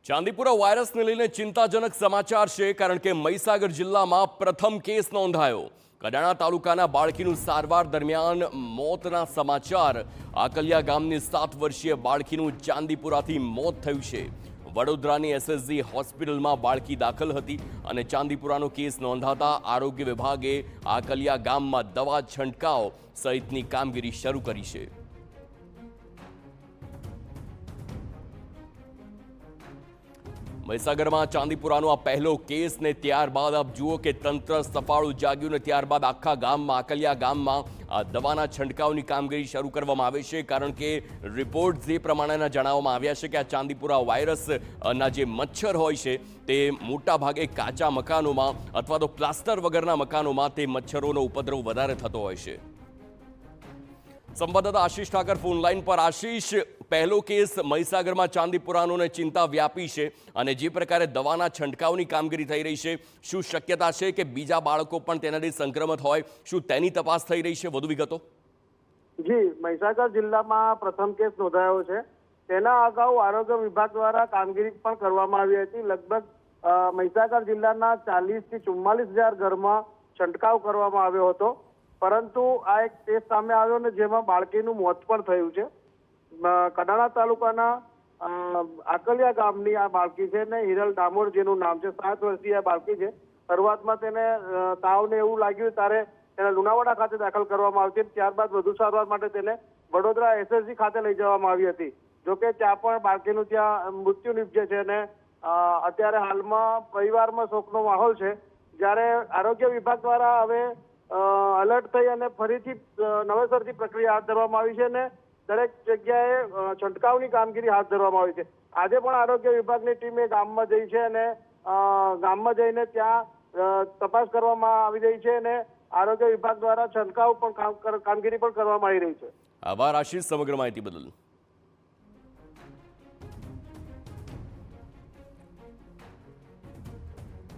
ચાંદીપુરા વાયરસને લઈને ચિંતાજનક સમાચાર છે, કારણ કે મહીસાગર જિલ્લામાં પ્રથમ કેસ નોંધાયો। કડાણા તાલુકાના બાળકીનું સારવાર દરમિયાન મોતના સમાચાર। આકલિયા ગામની 7 વર્ષીય બાળકીનું ચાંદીપુરાથી મોત થયું છે। વડોદરાની એસએસજી હોસ્પિટલમાં બાળકી દાખલ હતી અને ચાંદીપુરાનો કેસ નોંધાતા આરોગ્ય વિભાગે આકલિયા ગામમાં દવા છંટકાવ સહિતની કામગીરી શરૂ કરી છે। મહીસાગરમાં ચાંદીપુરાનો આ પહેલો કેસ ને ત્યારબાદ આપ જુઓ કે તંત્ર સફાળું જાગ્યું ને ત્યારબાદ આખા ગામમાં આકલિયા ગામમાં આ દવાના છંટકાવની કામગીરી શરૂ કરવામાં આવે છે, કારણ કે રિપોર્ટ જે પ્રમાણેના જણાવવામાં આવ્યા છે કે આ ચાંદીપુરા વાયરસના જે મચ્છર હોય છે તે મોટા ભાગે કાચા મકાનોમાં અથવા તો પ્લાસ્ટર વગરના મકાનોમાં તે મચ્છરોનો ઉપદ્રવ વધારે થતો હોય છે। સંવાદદાતા આશીષ ઠાકર ફોન લાઈન પર। આશીષ, પહેલો કેસ મહીસાગરમાં ચાંદીપુરાનો ચિંતા વ્યાપી છે અને જે પ્રકારે દવાના છંટકાવની કામગીરી થઈ રહી છે, શું શક્યતા છે કે બીજા બાળકો પણ તેનાથી સંક્રમિત હોય? શું તેની તપાસ થઈ રહી છે? વધુ વિગતો? જી, મહીસાગર જિલ્લામાં પ્રથમ કેસ નોંધાયો છે। તેના અગાઉ આરોગ્ય વિભાગ દ્વારા કામગીરી પણ કરવામાં આવી હતી। લગભગ મહીસાગર જિલ્લાના 40 થી 44 હજાર ઘરમાં છંટકાવ કરવામાં આવ્યો હતો, પરંતુ આ એક કેસ સામે આવ્યો ને જેમાં બાળકીનું મોત પણ થયું છે। કડાણા તાલુકાના આકલિયા ગામની આ બાળકી છે ને હિરલ ડામોર જેનું નામ છે। 7 વર્ષીય બાળકી છે। શરૂઆતમાં તેને તાવને એવું લાગ્યું ત્યારે તેને લુણાવાડા ખાતે દાખલ કરવામાં આવી હતી। ત્યારબાદ વધુ સારવાર માટે તેને વડોદરા એસએસજી ખાતે લઈ જવામાં આવી હતી। જોકે ત્યાં પણ બાળકીનું ત્યાં મૃત્યુ નિપજે છે અને અત્યારે હાલમાં પરિવારમાં શોકનો માહોલ છે। જ્યારે આરોગ્ય વિભાગ દ્વારા હવે એલર્ટ થઈ અને ફરીથી નવેસરથી પ્રક્રિયા હાથ ધરવામાં આવી છે અને દરેક જગ્યાએ છંટકાવની કામગીરી હાથ ધરવામાં આવી છે। આજે પણ આરોગ્ય વિભાગની ટીમે ગામમાં જઈ છે અને ગામમાં જઈને ત્યાં તપાસ કરવામાં આવી રહી છે અને આરોગ્ય વિભાગ દ્વારા છંટકાવ પણ કામગીરી પણ કરવામાં આવી રહી છે। આભાર આશીષ સમગ્ર માહિતી બદલ।